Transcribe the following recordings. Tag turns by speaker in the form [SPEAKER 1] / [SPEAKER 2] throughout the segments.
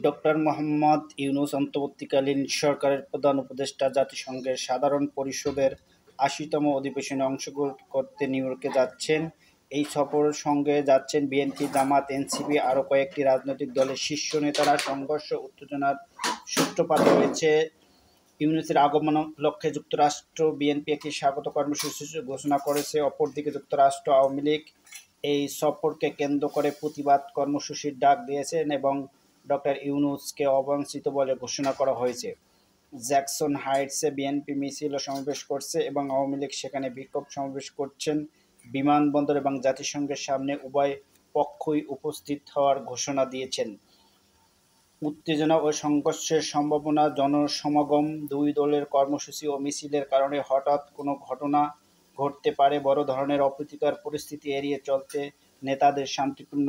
[SPEAKER 1] Doctor Mohammad Yunus অন্তর্বর্তীকালীন সরকারের প্রধান উপদেষ্টা জাতিসংঘের সাধারণ পরিষদের ৮০তম অধিবেশনে অংশগ্রহণ করতে নিউ ইয়র্কে যাচ্ছেন। এই সফরের সঙ্গে যাচ্ছেন বিএনপি, জামাত, এনসিপি আরও কয়েকটি রাজনৈতিক দলের শীর্ষ নেতারা। সংঘর্ষ উত্তেজনার সূত্রপাত হয়েছে। ইউনূসের আগমন লক্ষ্যে যুক্তরাষ্ট্র বিএনপি একটি স্বাগত কর্মসূচি ঘোষণা করেছে। অপরদিকে যুক্তরাষ্ট্র আওয়ামী লীগ এই সফরকে কেন্দ্র করে প্রতিবাদ কর্মসূচির ডাক দিয়েছেন এবং ডক্টর ইউনূসকে অবাঞ্ছিত বলে ঘোষণা করা হয়েছে। জ্যাকসন হাইটসে বিএনপি মিছিল ও সমাবেশ করছে এবং আওয়ামী লীগ সেখানে বিক্ষোভ সমাবেশ করছেন। বিমানবন্দর এবং জাতিসংঘের সামনে উভয় পক্ষই উপস্থিত হওয়ার ঘোষণা দিয়েছেন। উত্তেজনা ও সংঘর্ষের সম্ভাবনা, জনসমাগম, দুই দলের কর্মসূচি ও মিছিলের কারণে হঠাৎ কোনো ঘটনা ঘটতে পারে। বড় ধরনের অপ্রীতিকর পরিস্থিতি এড়িয়ে চলতে নেতাদের শান্তিপূর্ণ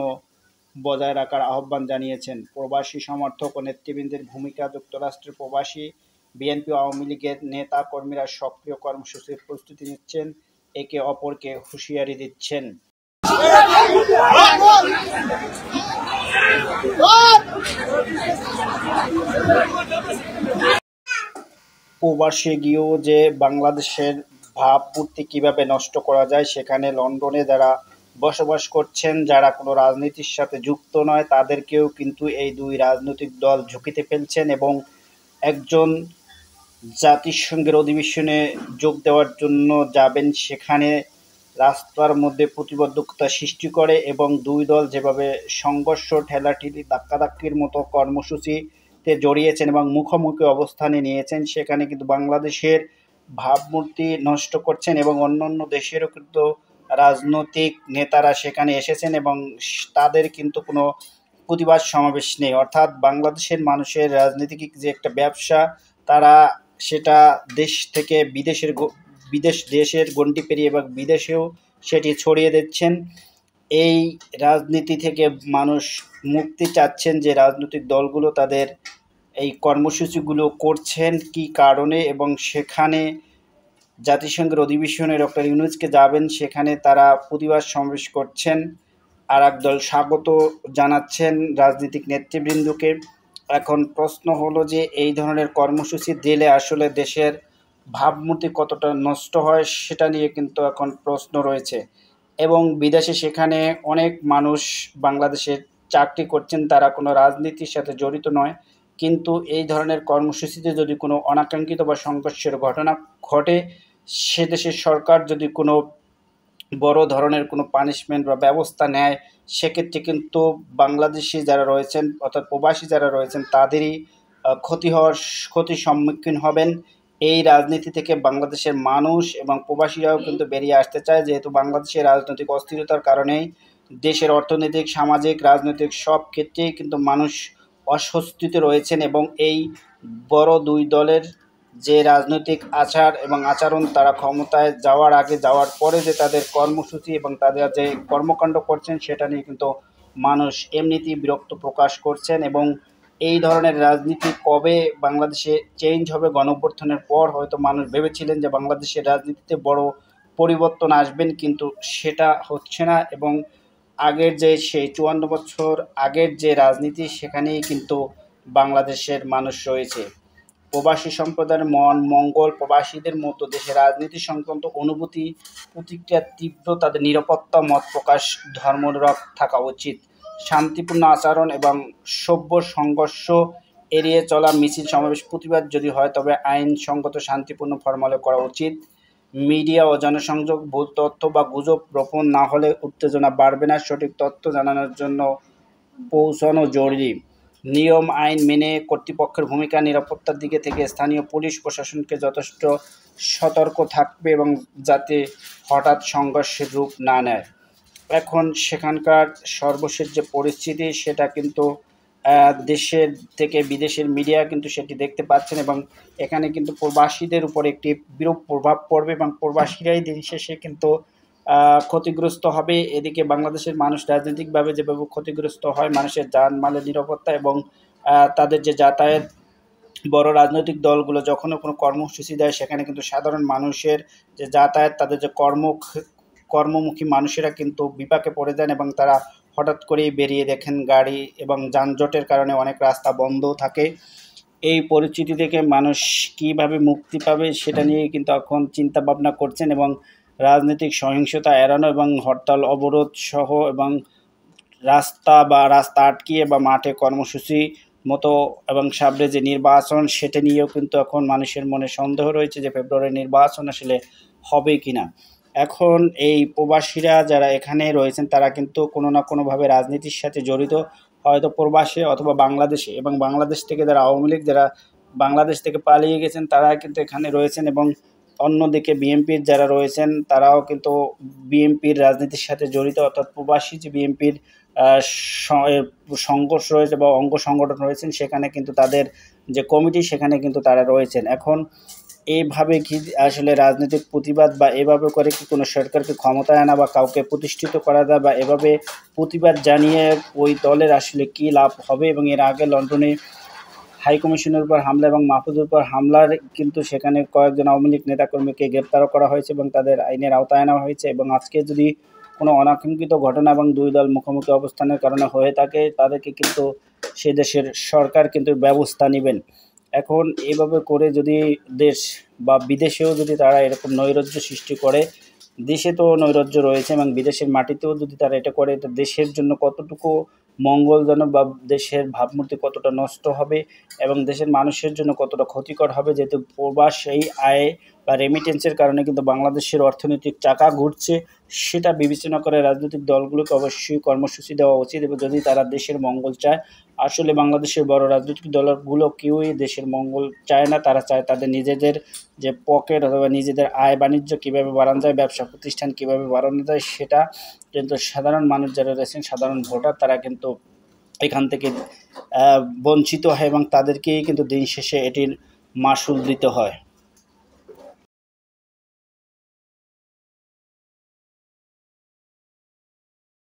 [SPEAKER 1] বজায় রাখার আহ্বান জানিয়েছেন। প্রবাসী সমর্থক ও নেতৃবৃন্দের ভূমিকা, যুক্তরাষ্ট্রের প্রবাসী বিএনপি ও আওয়ামী লীগের নেতা কর্মীরা সক্রিয় কর্মসূচির প্রস্তুতি নিচ্ছেন, একে অপরকে হুঁশিয়ারি দিচ্ছেন। প্রবাসে গিয়েও যে বাংলাদেশের ভাবমূর্তি কিভাবে নষ্ট করা যায়, সেখানে লন্ডনে যারা বসবাস করছেন, যারা কোনো রাজনীতির সাথে যুক্ত নয়, তাদেরকেও কিন্তু এই দুই রাজনৈতিক দল ঝুঁকিতে ফেলছেন এবং একজন জাতিসংঘের অধিবেশনে যোগ দেওয়ার জন্য যাবেন, সেখানে রাস্তার মধ্যে প্রতিবন্ধকতা সৃষ্টি করে এবং দুই দল যেভাবে সংঘর্ষ, ঠেলাঠেলি, ধাক্কাধাক্কির মতো কর্মসূচিতে জড়িয়েছেন এবং মুখোমুখি অবস্থানে নিয়েছেন, সেখানে কিন্তু বাংলাদেশের ভাবমূর্তি নষ্ট করছেন এবং অন্যান্য দেশেরও কিন্তু রাজনৈতিক নেতারা সেখানে এসেছেন এবং তাদের কিন্তু কোনো প্রতিবাদ সমাবেশ নেই। অর্থাৎ বাংলাদেশের মানুষের রাজনীতিক যে একটা ব্যবসা, তারা সেটা দেশ থেকে দেশের গণ্ডি পেরিয়ে এবং বিদেশেও সেটি ছড়িয়ে দিচ্ছেন। এই রাজনীতি থেকে মানুষ মুক্তি চাচ্ছেন, যে রাজনৈতিক দলগুলো তাদের এই কর্মসূচিগুলো করছেন কী কারণে, এবং সেখানে জাতিসংঘের অধিবেশনে ডক্টর ইউনূসকে যাবেন, সেখানে তারা প্রতিবাদ সমাবেশ করছেন। আর একদল স্বাগত জানাচ্ছেন রাজনৈতিক নেতৃবৃন্দকে। এখন প্রশ্ন হলো যে এই ধরনের কর্মসূচি দিলে আসলে দেশের ভাবমূর্তি কতটা নষ্ট হয়, সেটা নিয়ে কিন্তু এখন প্রশ্ন রয়েছে। এবং বিদেশে সেখানে অনেক মানুষ বাংলাদেশে চাকরি করছেন, তারা কোনো রাজনীতির সাথে জড়িত নয়, কিন্তু এই ধরনের কর্মসূচিতে যদি কোনো অনাকাঙ্ক্ষিত বা সংঘর্ষের ঘটনা ঘটে, সে দেশের সরকার যদি কোনো বড় ধরনের কোনো পানিশমেন্ট বা ব্যবস্থা নেয়, সেক্ষেত্রে কিন্তু বাংলাদেশি যারা রয়েছেন, অর্থাৎ প্রবাসী যারা রয়েছেন, তাদেরই ক্ষতির সম্মুখীন হবেন। এই রাজনীতি থেকে বাংলাদেশের মানুষ এবং প্রবাসীরাও কিন্তু বেরিয়ে আসতে চায়, যেহেতু বাংলাদেশের রাজনৈতিক অস্থিরতার কারণেই দেশের অর্থনৈতিক, সামাজিক, রাজনৈতিক সব ক্ষেত্রেই কিন্তু মানুষ অস্বস্তিতে রয়েছেন এবং এই বড় দুই দলের যে রাজনৈতিক আচার এবং আচরণ, তারা ক্ষমতায় যাওয়ার আগে, যাওয়ার পরে যে তাদের কর্মসূচি এবং তাদের যে কর্মকাণ্ড করছেন, সেটা নিয়ে কিন্তু মানুষ এমনিতেই বিরক্ত প্রকাশ করছেন। এবং এই ধরনের রাজনীতি কবে বাংলাদেশে চেঞ্জ হবে, গণঅভ্যুত্থানের পর হয়তো মানুষ ভেবেছিলেন যে বাংলাদেশের রাজনীতিতে বড় পরিবর্তন আসবেন, কিন্তু সেটা হচ্ছে না এবং আগের যে সেই ৫৪ বছর আগের যে রাজনীতি, সেখানেই কিন্তু বাংলাদেশের মানুষ রয়েছে। প্রবাসী সম্প্রদায়ের মন মঙ্গল, প্রবাসীদের মতো দেশের রাজনীতি সংক্রান্ত অনুভূতি, প্রতিক্রিয়া তীব্র, তাদের নিরাপত্তা, মত প্রকাশ, ধর্মনিরপেক্ষ থাকা উচিত। শান্তিপূর্ণ আচরণ এবং সভ্য সংঘর্ষ এড়িয়ে চলা, মিছিল, সমাবেশ, প্রতিবাদ যদি হয় তবে আইনসঙ্গত শান্তিপূর্ণ ফরমালে করা উচিত। মিডিয়া ও জনসংযোগ, ভুল তথ্য বা গুজব রোপণ না হলে উত্তেজনা বাড়বে না। সঠিক তথ্য জানানোর জন্য পৌঁছানো জরুরি। নিয়ম আইন মেনে কর্তৃপক্ষের ভূমিকা, নিরাপত্তার দিকে থেকে স্থানীয় পুলিশ প্রশাসনকে যথেষ্ট সতর্ক থাকবে এবং যাতে হঠাৎ সংঘর্ষের রূপ না নেয়। এখন সেখানকার সর্বশেষ যে পরিস্থিতি, সেটা কিন্তু দেশের থেকে বিদেশের মিডিয়া কিন্তু সেটি দেখতে পাচ্ছেন এবং এখানে কিন্তু প্রবাসীদের উপর একটি বিরূপ প্রভাব পড়বে এবং প্রবাসীরাই দিন শেষে কিন্তু ক্ষতিগ্রস্ত হবে। এদিকে বাংলাদেশের মানুষ রাজনৈতিকভাবে যেভাবে ক্ষতিগ্রস্ত হয়, মানুষের জানমালের নিরাপত্তা এবং তাদের যে যাতায়াত, বড় রাজনৈতিক দলগুলো যখনও কোনো কর্মসূচি দেয়, সেখানে কিন্তু সাধারণ মানুষের যে যাতায়াত, তাদের যে কর্মমুখী মানুষেরা কিন্তু বিপাকে পড়ে যান এবং তারা হঠাৎ করেই বেরিয়ে দেখেন গাড়ি এবং যানজটের কারণে অনেক রাস্তা বন্ধ থাকে। এই পরিস্থিতি থেকে মানুষ কীভাবে মুক্তি পাবে সেটা নিয়েই কিন্তু এখন চিন্তা ভাবনা করছেন এবং রাজনৈতিক সহিংসতা এড়ানো এবং হরতাল অবরোধ সহ এবং রাস্তা আটকিয়ে বা মাঠে কর্মসূচি মতো এবং সামনে যে নির্বাচন সেটা নিয়েও কিন্তু এখন মানুষের মনে সন্দেহ রয়েছে যে ফেব্রুয়ারির নির্বাচন আসলে হবে কিনা। এখন এই প্রবাসীরা যারা এখানে রয়েছেন তারা কিন্তু কোনো না কোনোভাবে রাজনীতির সাথে জড়িত, হয়তো প্রবাসে অথবা বাংলাদেশে, এবং বাংলাদেশ থেকে যারা আওয়ামী লীগ যারা বাংলাদেশ থেকে পালিয়ে গেছেন তারা কিন্তু এখানে রয়েছেন, এবং অন্যদিকে বিএনপির যারা রয়েছেন তারাও কিন্তু বিএনপির রাজনীতির সাথে জড়িত, অর্থাৎ প্রবাসী যে বিএনপির সংঘর্ষ রয়েছে বা অঙ্গ সংগঠন রয়েছেন সেখানে কিন্তু তাদের যে কমিটি সেখানে কিন্তু তারা রয়েছেন। এখন এইভাবে কি আসলে রাজনৈতিক প্রতিবাদ বা এভাবে করে কি কোনো সরকারকে ক্ষমতায় আনা বা কাউকে প্রতিষ্ঠিত করা যায় বা এভাবে প্রতিবাদ জানিয়ে ওই দলের আসলে কি লাভ হবে? এবং এর আগে লন্ডনে হাইকমিশনের উপর হামলা এবং মাহফুজের উপর হামলার কিন্তু সেখানে কয়েকজন আওয়ামী লীগ নেতাকর্মীকে গ্রেপ্তারও করা হয়েছে এবং তাদের আইনের আওতায় আনা হয়েছে। এবং আজকে যদি কোনো অনাকাঙ্ক্ষিত ঘটনা এবং দুই দল মুখোমুখি অবস্থানের কারণে হয়ে থাকে তাদেরকে কিন্তু সে দেশের সরকার কিন্তু ব্যবস্থা নেবেন। এখন এইভাবে করে যদি দেশ বা বিদেশেও যদি তারা এরকম নৈরাজ্য সৃষ্টি করে, দেশে তো নৈরাজ্য রয়েছে এবং বিদেশের মাটিতেও যদি তারা এটা করে, এটা দেশের জন্য কতটুকু মঙ্গলজনক বা দেশের ভাবমূর্তি কতটা নষ্ট হবে এবং দেশের মানুষের জন্য কতটা ক্ষতিকর হবে, যেহেতু প্রবাস এই আয় বা রেমিটেন্সের কারণে কিন্তু বাংলাদেশের অর্থনৈতিক চাকা ঘুরছে, সেটা বিবেচনা করে রাজনৈতিক দলগুলোকে অবশ্যই কর্মসূচি দেওয়া উচিত। এবং যদি তারা দেশের মঙ্গল চায়, আসলে বাংলাদেশের বড় রাজনৈতিক দলগুলো কেউই দেশের মঙ্গল চায় না, তারা চায় তাদের নিজেদের যে পকেট অথবা নিজেদের আয় বাণিজ্য কীভাবে বাড়ানো যায়, ব্যবসা প্রতিষ্ঠান কীভাবে বাড়ানো যায়, সেটা কিন্তু সাধারণ মানুষ যারা রয়েছেন, সাধারণ ভোটার, তারা কিন্তু এখান থেকে বঞ্চিত হয় এবং তাদেরকেই কিন্তু দিন শেষে এটির মাশুল দিতে হয়।